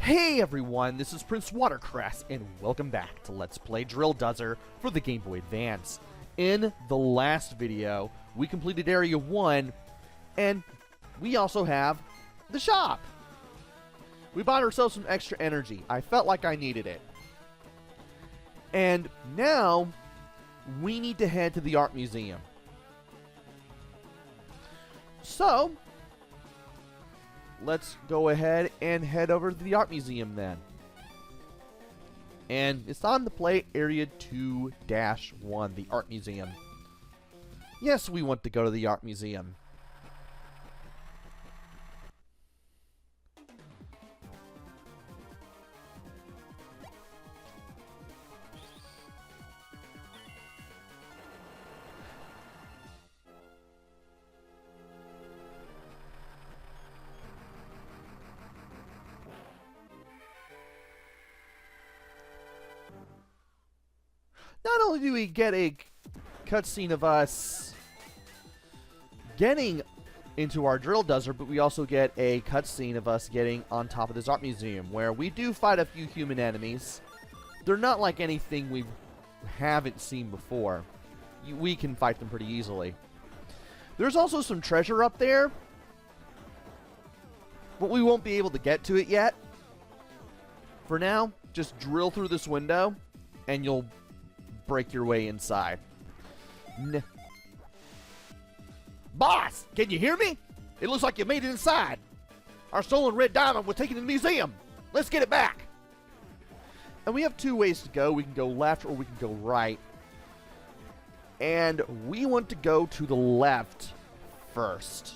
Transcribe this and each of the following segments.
Hey everyone, this is PrinceWatercress, and welcome back to Let's Play Red Dozer for the Game Boy Advance. In the last video, we completed Area 1, and we also have the shop. We bought ourselves some extra energy. I felt like I needed it. And now, we need to head to the art museum. So, let's go ahead and head over to the art museum then. And it's on the play Area 2-1, the art museum. Yes, we want to go to the art museum. Not only do we get a cutscene of us getting into our Red Dozer, but we also get a cutscene of us getting on top of this art museum, where we do fight a few human enemies. They're not like anything we haven't seen before. We can fight them pretty easily. There's also some treasure up there, but we won't be able to get to it yet. For now, just drill through this window, and you'll break your way inside. Boss, can you hear me? It looks like you made it inside. Our stolen red diamond was taken to the museum. Let's get it back. And we have two ways to go. We can go left or we can go right. And we want to go to the left first,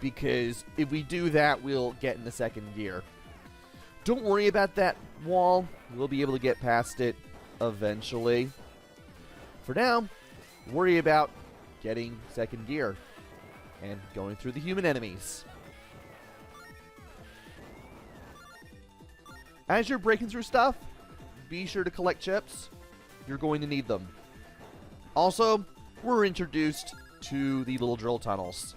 because if we do that, we'll get in the second gear. Don't worry about that wall. We'll be able to get past it eventually. For now, worry about getting second gear and going through the human enemies. As you're breaking through stuff, be sure to collect chips. You're going to need them. Also, we're introduced to the little drill tunnels.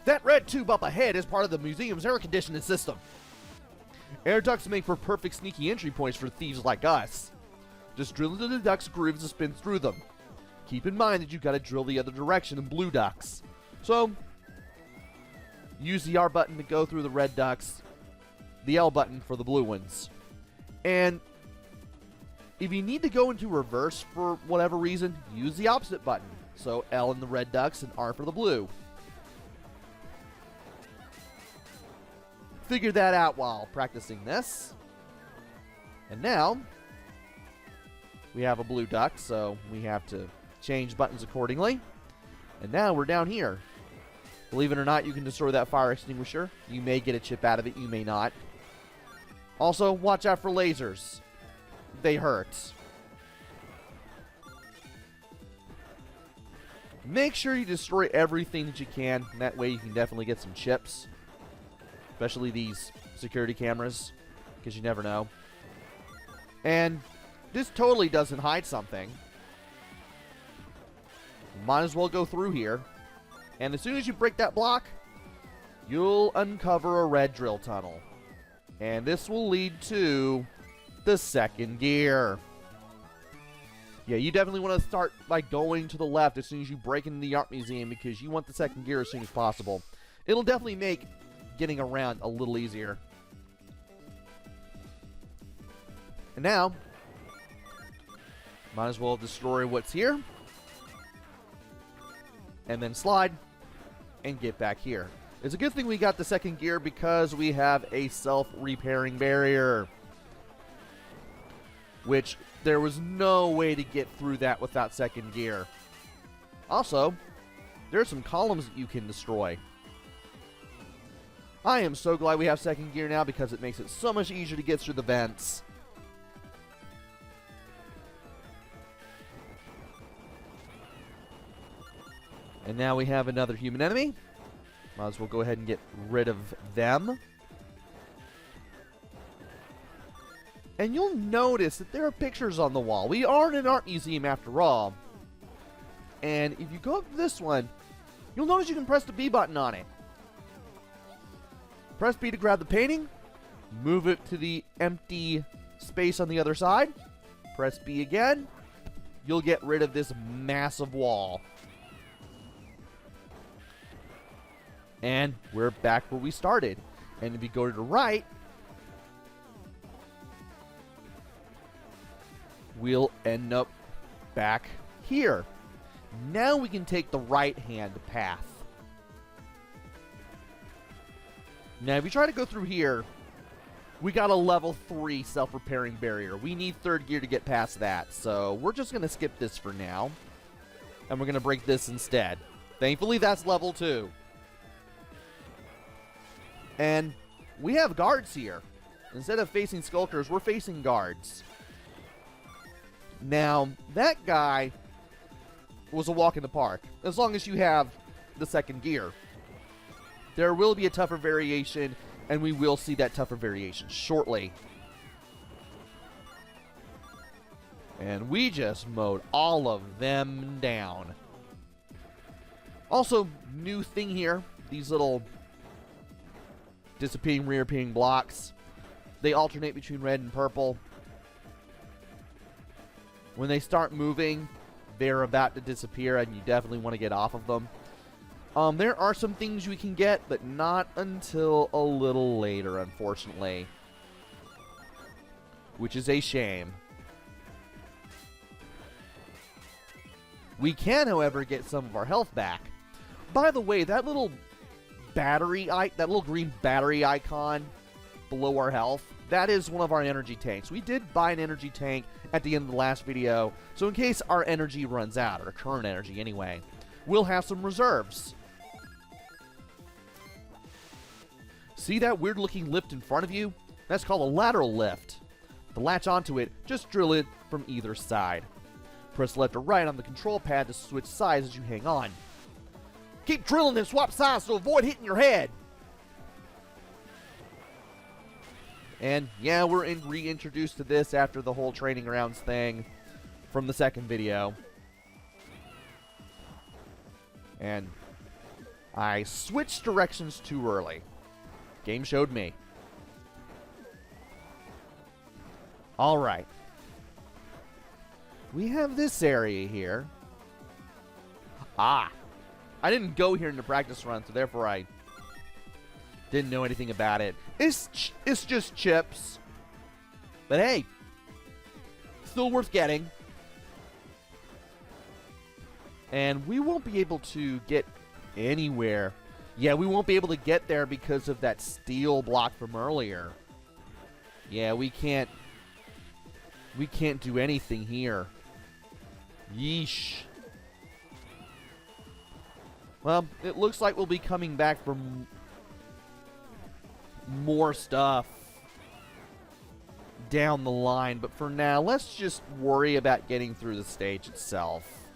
That red tube up ahead is part of the museum's air conditioning system. Air ducts make for perfect sneaky entry points for thieves like us. Just drill into the ducts' grooves and spin through them. Keep in mind that you've got to drill the other direction in blue ducts. So, use the R button to go through the red ducts, the L button for the blue ones. And if you need to go into reverse for whatever reason, use the opposite button. So L in the red ducts and R for the blue. Figure that out while practicing this. And now, we have a blue duck, so we have to change buttons accordingly. And now we're down here. Believe it or not, you can destroy that fire extinguisher. You may get a chip out of it, you may not. Also, watch out for lasers. They hurt. Make sure you destroy everything that you can, and that way you can definitely get some chips. Especially these security cameras, because you never know. And this totally doesn't hide something. Might as well go through here. And as soon as you break that block, you'll uncover a red drill tunnel. And this will lead to the second gear. Yeah, you definitely want to start by going to the left as soon as you break into the art museum, because you want the second gear as soon as possible. It'll definitely make getting around a little easier. And now, might as well destroy what's here. And then slide and get back here. It's a good thing we got the second gear because we have a self-repairing barrier, which there was no way to get through that without second gear. Also, there are some columns that you can destroy. I am so glad we have second gear now because it makes it so much easier to get through the vents. And now we have another human enemy. Might as well go ahead and get rid of them. And you'll notice that there are pictures on the wall. We are in an art museum after all. And if you go up to this one, you'll notice you can press the B button on it. Press B to grab the painting. Move it to the empty space on the other side. Press B again. You'll get rid of this massive wall. And we're back where we started. And if you go to the right, we'll end up back here. Now we can take the right-hand path. Now, if you try to go through here, we got a level 3 self-repairing barrier. We need 3rd gear to get past that, so we're just going to skip this for now. And we're going to break this instead. Thankfully, that's level 2. And we have guards here. Instead of facing skulkers, we're facing guards. Now, that guy was a walk in the park, as long as you have the 2nd gear. There will be a tougher variation, and we will see that tougher variation shortly. And we just mowed all of them down. Also, new thing here, these little disappearing, reappearing blocks. They alternate between red and purple. When they start moving, they're about to disappear, and you definitely want to get off of them. There are some things we can get, but not until a little later, unfortunately. Which is a shame. We can, however, get some of our health back. By the way, that little that little green battery icon below our health, that is one of our energy tanks. We did buy an energy tank at the end of the last video, so in case our energy runs out, or current energy anyway, we'll have some reserves. See that weird looking lift in front of you? That's called a lateral lift. To latch onto it, just drill it from either side. Press left or right on the control pad to switch sides as you hang on. Keep drilling and swap sides to avoid hitting your head. And yeah, we're reintroduced to this after the whole training grounds thing from the 2nd video. And I switched directions too early. Game showed me. Alright. We have this area here. Ah! I didn't go here in the practice run, so therefore I didn't know anything about it. It's just chips. But hey, still worth getting. And we won't be able to get anywhere. Yeah, we won't be able to get there because of that steel block from earlier. Yeah, we can't do anything here. Yeesh. Well, it looks like we'll be coming back for more stuff down the line, but for now, let's just worry about getting through the stage itself.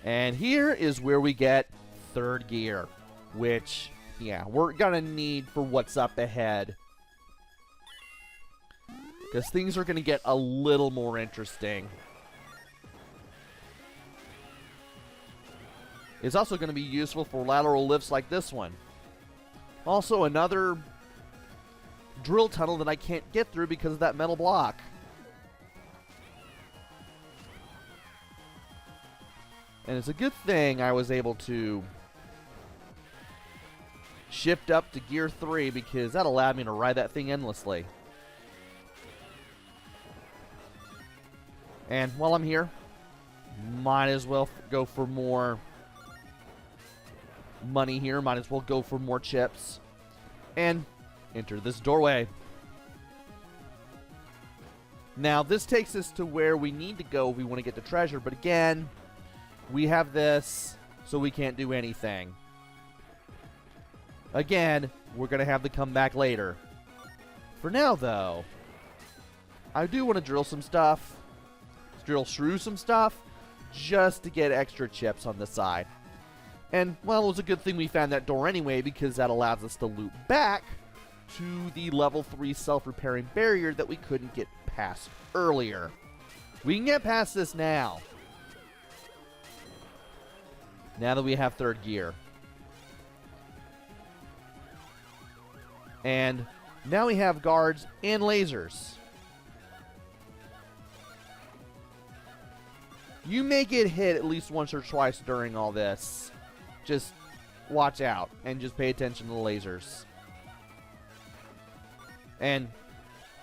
And here is where we get 3rd gear, which, yeah, we're gonna need for what's up ahead. Because things are gonna get a little more interesting. It's also going to be useful for lateral lifts like this one. Also, another drill tunnel that I can't get through because of that metal block. And it's a good thing I was able to shift up to gear 3 because that allowed me to ride that thing endlessly. And while I'm here, might as well go for more money here. Might as well go for more chips. And enter this doorway. Now, this takes us to where we need to go if we want to get the treasure. But again, we have this, so we can't do anything. Again, we're going to have to come back later. For now, though, I do want to drill some stuff. Drill through some stuff, just to get extra chips on the side. And, well, it was a good thing we found that door anyway, because that allows us to loop back to the level 3 self-repairing barrier that we couldn't get past earlier. We can get past this now. Now that we have 3rd gear. And now we have guards and lasers. You may get hit at least once or twice during all this. Just watch out and just pay attention to the lasers. And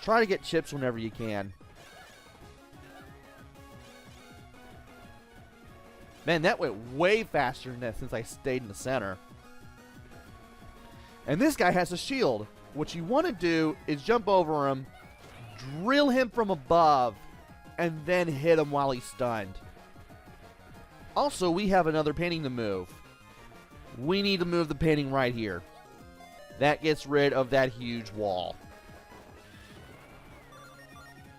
try to get chips whenever you can. Man, that went way faster than that since I stayed in the center. And this guy has a shield. What you want to do is jump over him, drill him from above, and then hit him while he's stunned. Also, we have another painting to move. We need to move the painting right here. That gets rid of that huge wall.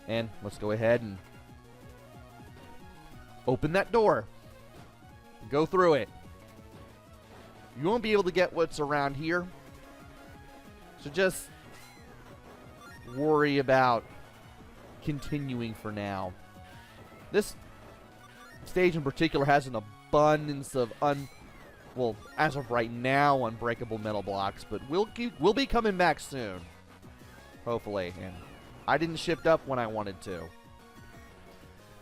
And let's go ahead and open that door. Go through it. You won't be able to get what's around here. So just worry about continuing for now. This stage in particular has an abundance of well, as of right now, unbreakable metal blocks, but we'll be coming back soon. Hopefully. And I didn't shift up when I wanted to.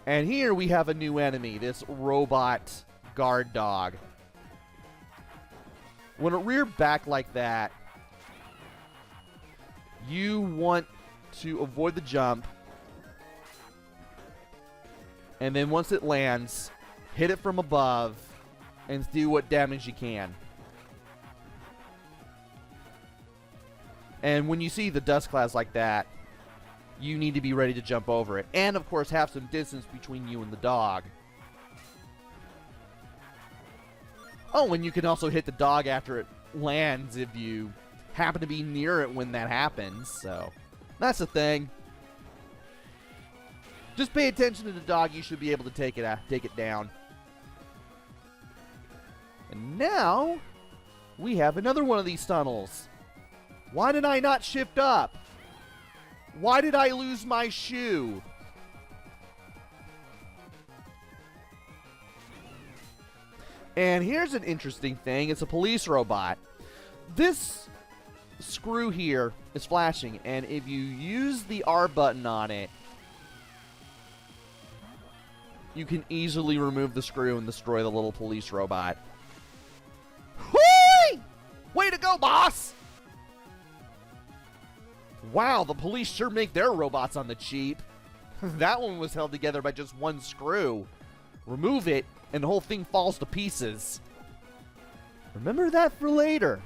And here we have a new enemy, this robot guard dog. When it reared back like that, you want to avoid the jump. And then once it lands, hit it from above and do what damage you can. And when you see the dust clouds like that, you need to be ready to jump over it. And, of course, have some distance between you and the dog. Oh, and you can also hit the dog after it lands if you happen to be near it when that happens. So, that's the thing. Just pay attention to the dog. You should be able to take it down. And now, we have another one of these tunnels. Why did I not shift up? Why did I lose my shoe? And here's an interesting thing. It's a police robot. This screw here is flashing, and if you use the R button on it, you can easily remove the screw and destroy the little police robot. Whee! Way to go, boss! Wow, the police sure make their robots on the cheap. That one was held together by just one screw. Remove it, and the whole thing falls to pieces. Remember that for later.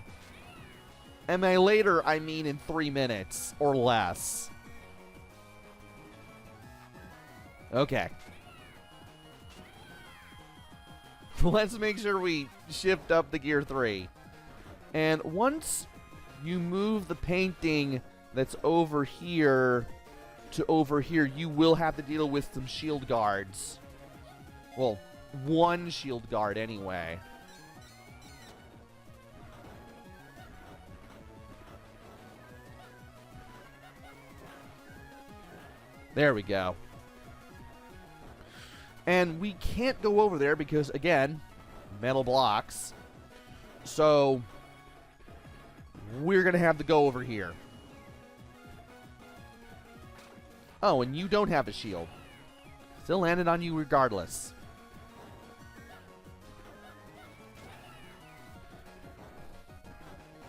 And by later, I mean in 3 minutes or less. Okay. Let's make sure we shift up the gear 3. And once you move the painting that's over here to over here, you will have to deal with some shield guards. Well, one shield guard anyway. There we go. And we can't go over there because, again, metal blocks. So, we're going to have to go over here. Oh, and you don't have a shield. Still landed on you regardless.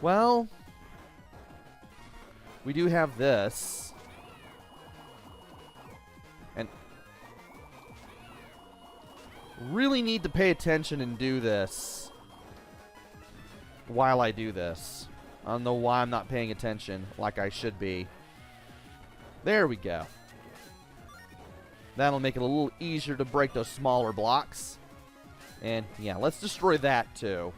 Well, we do have this. And really need to pay attention and do this while I do this. I don't know why I'm not paying attention like I should be. There we go. That'll make it a little easier to break those smaller blocks. And yeah, let's destroy that too.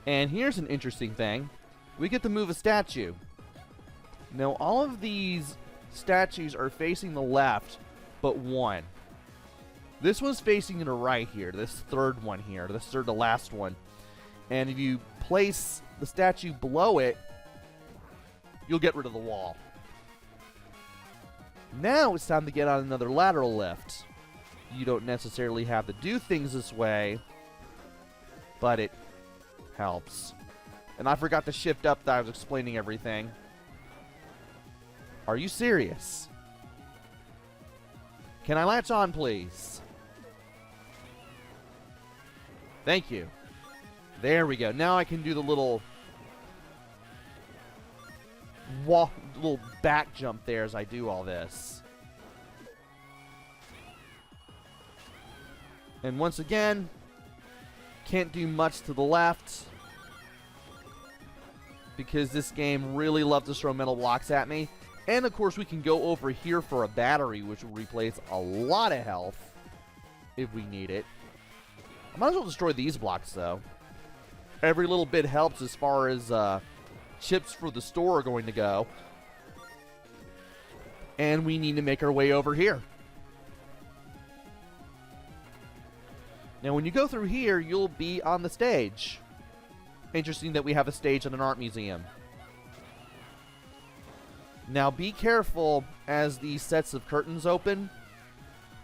And here's an interesting thing. We get to move a statue. Now, all of these statues are facing the left, but one. This one's facing to the right here, this third one here, this third to last one. And if you place the statue below it, you'll get rid of the wall. Now it's time to get on another lateral lift. You don't necessarily have to do things this way, but it helps. And I forgot to shift up that I was explaining everything. Are you serious? Can I latch on, please? Thank you. There we go. Now I can do the little back jump there as I do all this. And once again, can't do much to the left because this game really loves to throw metal blocks at me. And of course we can go over here for a battery, which will replace a lot of health if we need it. I might as well destroy these blocks though. Every little bit helps as far as chips for the store are going to go. And we need to make our way over here. Now when you go through here, you'll be on the stage. Interesting that we have a stage at an art museum. Now be careful as these sets of curtains open,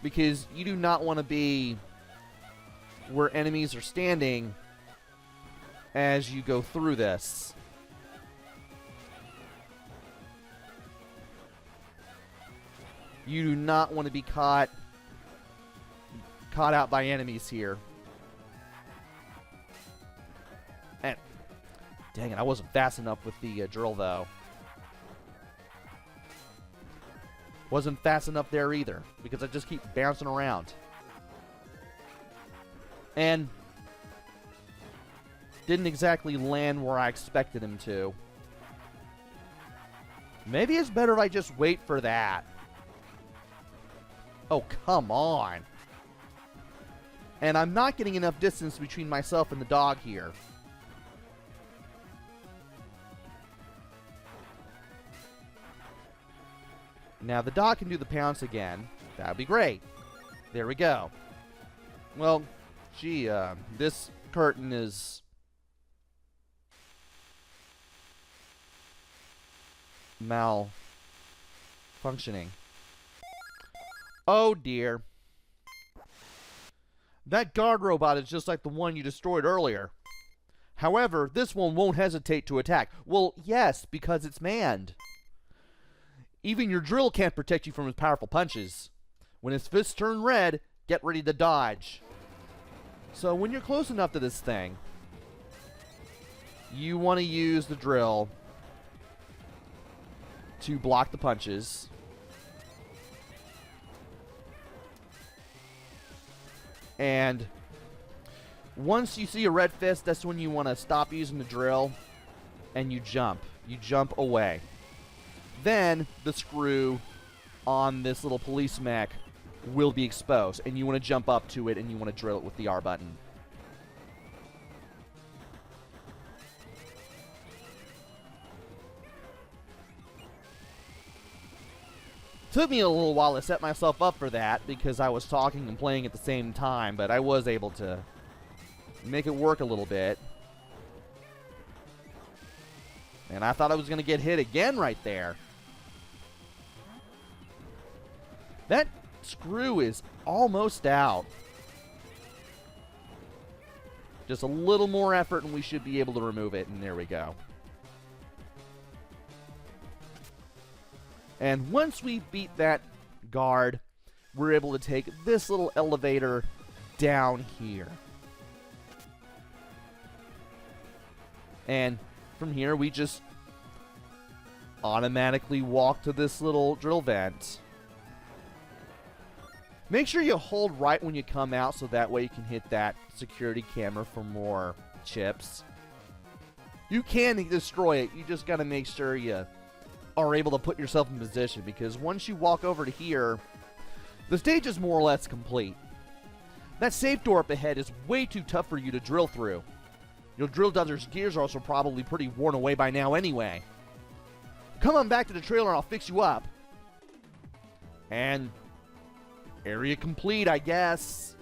because you do not want to be where enemies are standing as you go through this. You do not want to be caught out by enemies here. And dang it, I wasn't fast enough with the drill though. Wasn't fast enough there either, because I just keep bouncing around. And didn't exactly land where I expected him to. Maybe it's better if I just wait for that. Oh, come on. And I'm not getting enough distance between myself and the dog here. Now the dog can do the pounce again. That would be great. There we go. Well, gee, this curtain is malfunctioning. Oh dear. That guard robot is just like the one you destroyed earlier. However, this one won't hesitate to attack. Well, yes, because it's manned. Even your drill can't protect you from his powerful punches. When his fists turn red, get ready to dodge. So when you're close enough to this thing, you want to use the drill to block the punches. And once you see a red fist, that's when you want to stop using the drill and you jump. You jump away. Then the screw on this little police mech will be exposed, and you want to jump up to it and you want to drill it with the R button. Took me a little while to set myself up for that because I was talking and playing at the same time, but I was able to make it work a little bit. And I thought I was going to get hit again right there. That screw is almost out. Just a little more effort and we should be able to remove it, and there we go. And once we beat that guard, we're able to take this little elevator down here. And from here, we just automatically walk to this little drill vent. Make sure you hold right when you come out so that way you can hit that security camera for more chips. You can destroy it. You just got to make sure you are able to put yourself in position, because once you walk over to here, the stage is more or less complete. That safe door up ahead is way too tough for you to drill through. Your drill dozer's gears are also probably pretty worn away by now anyway. Come on back to the trailer and I'll fix you up. And area complete, I guess.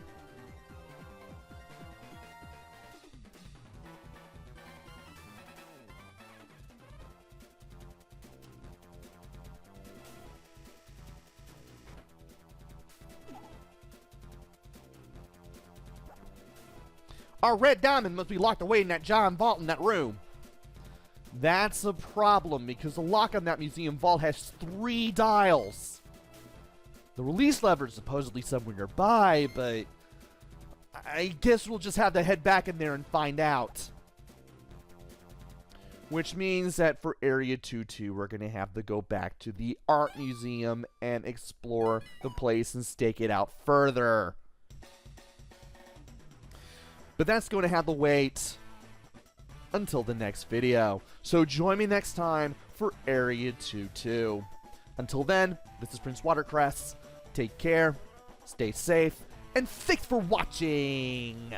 Our red diamond must be locked away in that giant vault in that room. That's a problem, because the lock on that museum vault has 3 dials. The release lever is supposedly somewhere nearby, but I guess we'll just have to head back in there and find out. Which means that for Area 2-2, we're going to have to go back to the art museum and explore the place and stake it out further. But that's going to have to wait until the next video. So join me next time for Area 2-2. Until then, this is PrinceWatercress. Take care, stay safe, and thanks for watching!